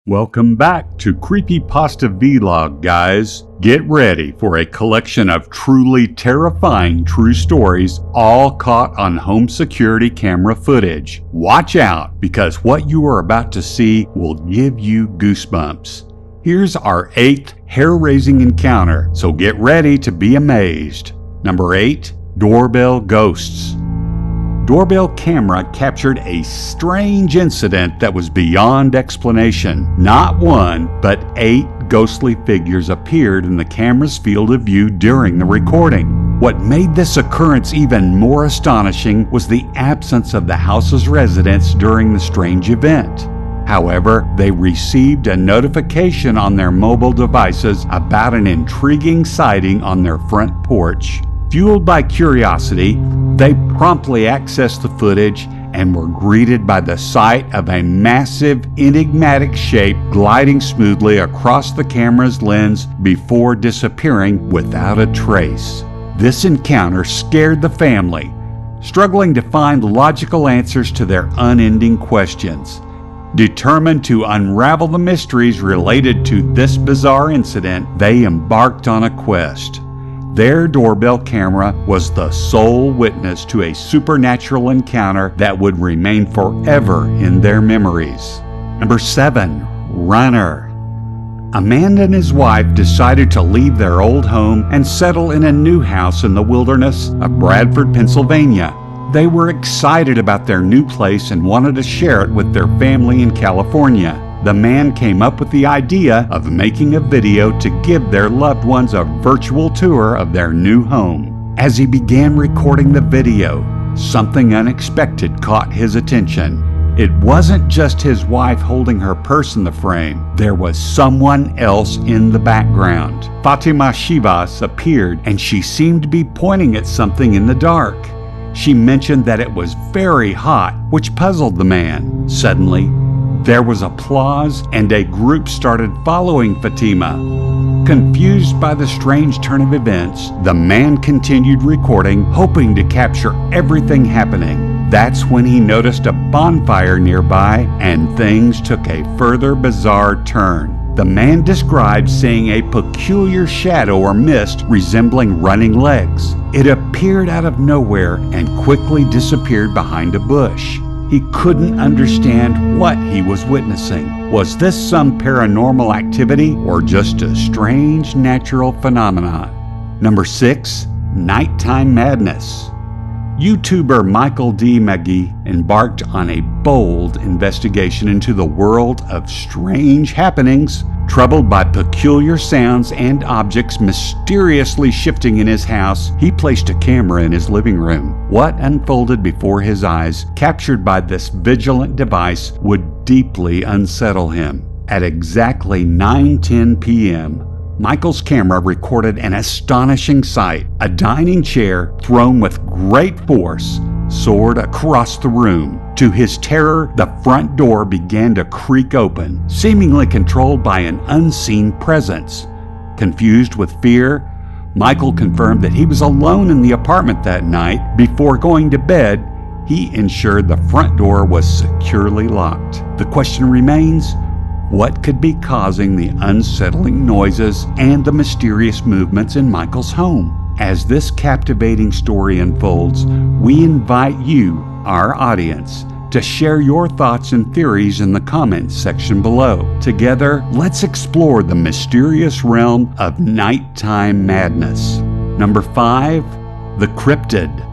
Welcome back to Creepypasta Vlog, guys. Get ready for a collection of truly terrifying true stories, all caught on home security camera footage. Watch out, because what you are about to see will give you goosebumps. Here's our 8th hair-raising encounter, so get ready to be amazed. Number 8, doorbell ghosts. Doorbell camera captured a strange incident that was beyond explanation. Not one, but 8 ghostly figures appeared in the camera's field of view during the recording. What made this occurrence even more astonishing was the absence of the house's residents during the strange event. However, they received a notification on their mobile devices about an intriguing sighting on their front porch. Fueled by curiosity, they promptly accessed the footage and were greeted by the sight of a massive, enigmatic shape gliding smoothly across the camera's lens before disappearing without a trace. This encounter scared the family, struggling to find logical answers to their unending questions. Determined to unravel the mysteries related to this bizarre incident, they embarked on a quest. Their doorbell camera was the sole witness to a supernatural encounter that would remain forever in their memories. Number 7, Runner. A man and his wife decided to leave their old home and settle in a new house in the wilderness of Bradford, Pennsylvania. They were excited about their new place and wanted to share it with their family in California. The man came up with the idea of making a video to give their loved ones a virtual tour of their new home. As he began recording the video, something unexpected caught his attention. It wasn't just his wife holding her purse in the frame. There was someone else in the background. Fatima Shivas appeared, and she seemed to be pointing at something in the dark. She mentioned that it was very hot, which puzzled the man. Suddenly, there was applause, and a group started following Fatima. Confused by the strange turn of events, the man continued recording, hoping to capture everything happening. That's when he noticed a bonfire nearby, and things took a further bizarre turn. The man described seeing a peculiar shadow or mist resembling running legs. It appeared out of nowhere and quickly disappeared behind a bush. He couldn't understand what he was witnessing. Was this some paranormal activity or just a strange natural phenomenon? Number 6, Nighttime Madness. YouTuber Michael D. Magee embarked on a bold investigation into the world of strange happenings. Troubled by peculiar sounds and objects mysteriously shifting in his house, he placed a camera in his living room. What unfolded before his eyes, captured by this vigilant device, would deeply unsettle him. At exactly 9:10 p.m., Michael's camera recorded an astonishing sight. A dining chair, thrown with great force, soared across the room. To his terror, the front door began to creak open, seemingly controlled by an unseen presence. Confused with fear, Michael confirmed that he was alone in the apartment that night. Before going to bed, he ensured the front door was securely locked. The question remains, what could be causing the unsettling noises and the mysterious movements in Michael's home? As this captivating story unfolds, we invite you, our audience, to share your thoughts and theories in the comments section below. Together, let's explore the mysterious realm of nighttime madness. Number 5, the cryptid.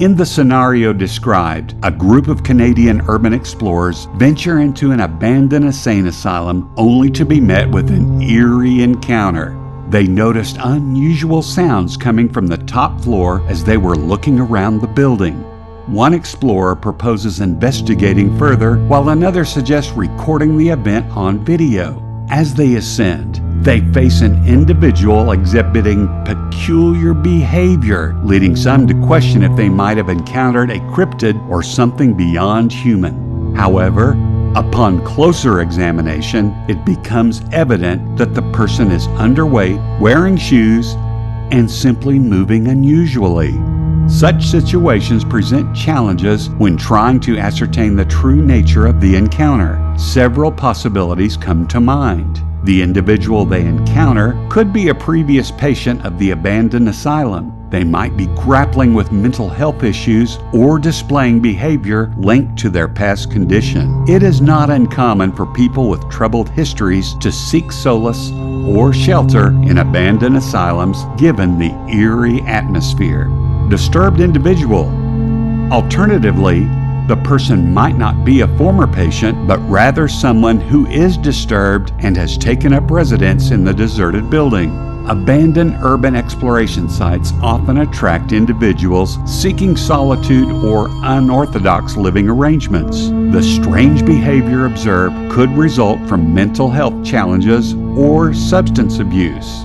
In the scenario described, a group of Canadian urban explorers venture into an abandoned insane asylum only to be met with an eerie encounter. They noticed unusual sounds coming from the top floor as they were looking around the building. One explorer proposes investigating further, while another suggests recording the event on video. As they ascend, they face an individual exhibiting peculiar behavior, leading some to question if they might have encountered a cryptid or something beyond human. However, upon closer examination, it becomes evident that the person is underweight, wearing shoes, and simply moving unusually. Such situations present challenges when trying to ascertain the true nature of the encounter. several possibilities come to mind. The individual they encounter could be a previous patient of the abandoned asylum. They might be grappling with mental health issues or displaying behavior linked to their past condition. It is not uncommon for people with troubled histories to seek solace or shelter in abandoned asylums given the eerie atmosphere. Disturbed individual. Alternatively, the person might not be a former patient, but rather someone who is disturbed and has taken up residence in the deserted building. Abandoned urban exploration sites often attract individuals seeking solitude or unorthodox living arrangements. The strange behavior observed could result from mental health challenges or substance abuse.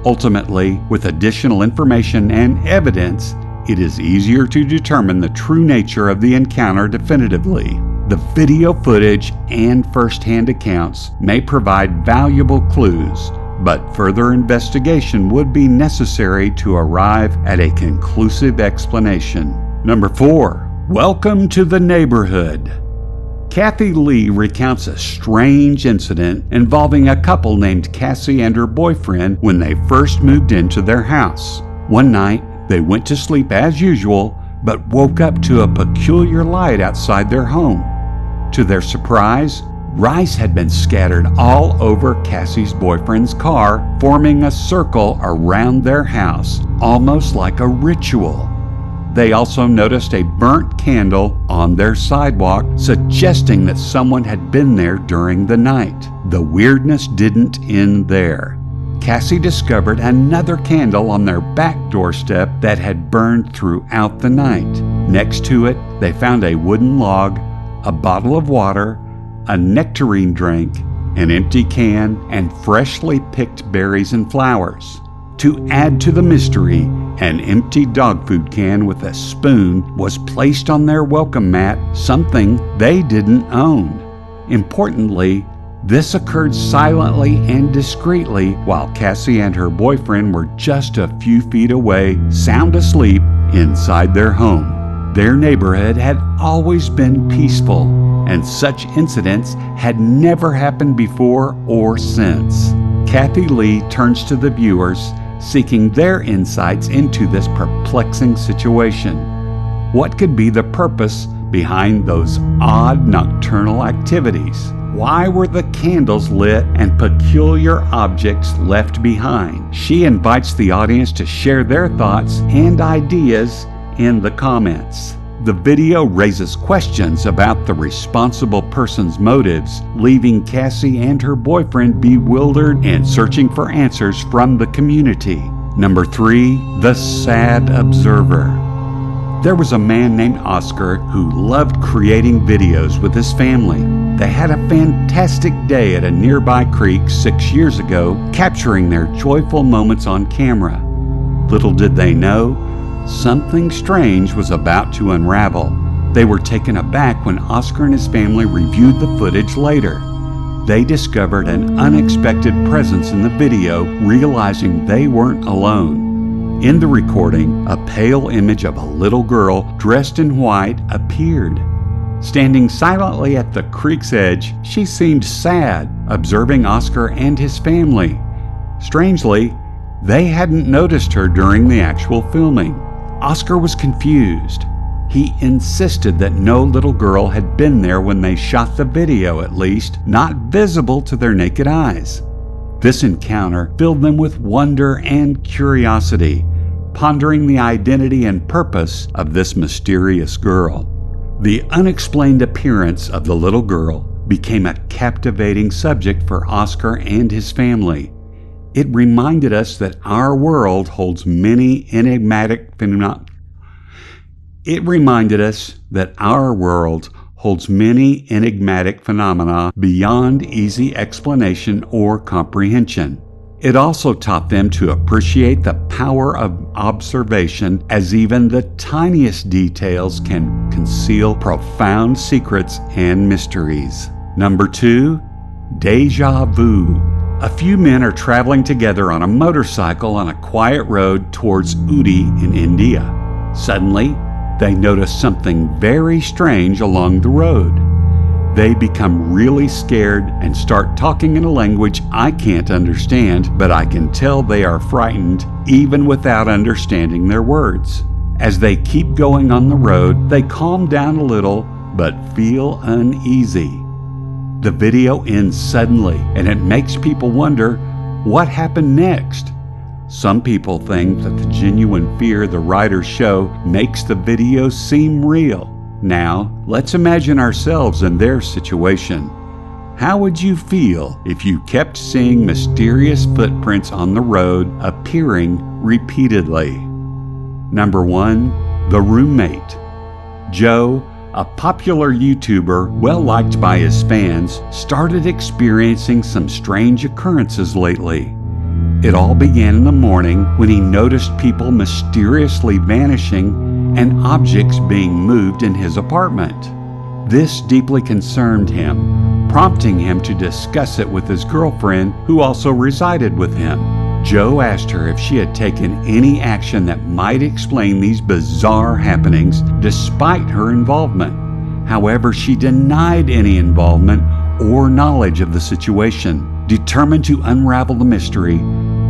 Ultimately, with additional information and evidence, it is easier to determine the true nature of the encounter definitively. The video footage and first-hand accounts may provide valuable clues, but further investigation would be necessary to arrive at a conclusive explanation. Number 4. Welcome to the neighborhood. Kathy Lee recounts a strange incident involving a couple named Cassie and her boyfriend when they first moved into their house. One night, they went to sleep as usual, but woke up to a peculiar light outside their home. To their surprise, rice had been scattered all over Cassie's boyfriend's car, forming a circle around their house, almost like a ritual. They also noticed a burnt candle on their sidewalk, suggesting that someone had been there during the night. The weirdness didn't end there. Cassie discovered another candle on their back doorstep that had burned throughout the night. Next to it, they found a wooden log, a bottle of water, a nectarine drink, an empty can, and freshly picked berries and flowers. To add to the mystery, an empty dog food can with a spoon was placed on their welcome mat, something they didn't own. Importantly, this occurred silently and discreetly while Cassie and her boyfriend were just a few feet away, sound asleep inside their home. Their neighborhood had always been peaceful, and such incidents had never happened before or since. Kathy Lee turns to the viewers, seeking their insights into this perplexing situation. What could be the purpose behind those odd nocturnal activities? Why were the candles lit and peculiar objects left behind? She invites the audience to share their thoughts and ideas in the comments. The video raises questions about the responsible person's motives, leaving Cassie and her boyfriend bewildered and searching for answers from the community. Number 3, the sad observer. There was a man named Oscar who loved creating videos with his family. They had a fantastic day at a nearby creek 6 years ago, capturing their joyful moments on camera. Little did they know, something strange was about to unravel. They were taken aback when Oscar and his family reviewed the footage later. They discovered an unexpected presence in the video, realizing they weren't alone. In the recording, a pale image of a little girl dressed in white appeared. Standing silently at the creek's edge, she seemed sad, observing Oscar and his family. Strangely, they hadn't noticed her during the actual filming. Oscar was confused. He insisted that no little girl had been there when they shot the video, at least not visible to their naked eyes. This encounter filled them with wonder and curiosity, pondering the identity and purpose of this mysterious girl. The unexplained appearance of the little girl became a captivating subject for Oscar and his family. It reminded us that our world holds many enigmatic phenomena beyond easy explanation or comprehension. It also taught them to appreciate the power of observation, as even the tiniest details can conceal profound secrets and mysteries. Number 2, deja vu. A few men are traveling together on a motorcycle on a quiet road towards Uti in India. Suddenly, they notice something very strange along the road. They become really scared and start talking in a language I can't understand, but I can tell they are frightened even without understanding their words. As they keep going on the road, they calm down a little but feel uneasy. The video ends suddenly, and it makes people wonder what happened next. Some people think that the genuine fear the writers show makes the video seem real. Now, let's imagine ourselves in their situation. How would you feel if you kept seeing mysterious footprints on the road appearing repeatedly? Number 1, the roommate. Joe, a popular YouTuber well liked by his fans, started experiencing some strange occurrences lately. It all began in the morning when he noticed people mysteriously vanishing and objects being moved in his apartment. This deeply concerned him, prompting him to discuss it with his girlfriend, who also resided with him. Joe asked her if she had taken any action that might explain these bizarre happenings despite her involvement. However, she denied any involvement or knowledge of the situation. Determined to unravel the mystery,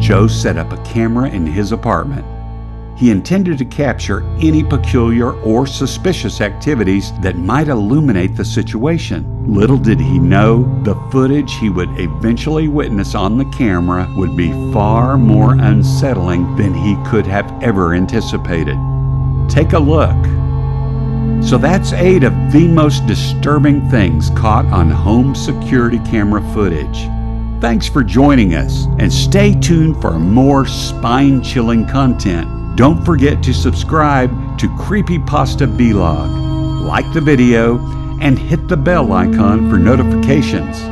Joe set up a camera in his apartment. He intended to capture any peculiar or suspicious activities that might illuminate the situation. Little did he know, the footage he would eventually witness on the camera would be far more unsettling than he could have ever anticipated. Take a look. So that's 8 of the most disturbing things caught on home security camera footage. Thanks for joining us, and stay tuned for more spine-chilling content. Don't forget to subscribe to Creepypasta Vlog, like the video, and hit the bell icon for notifications.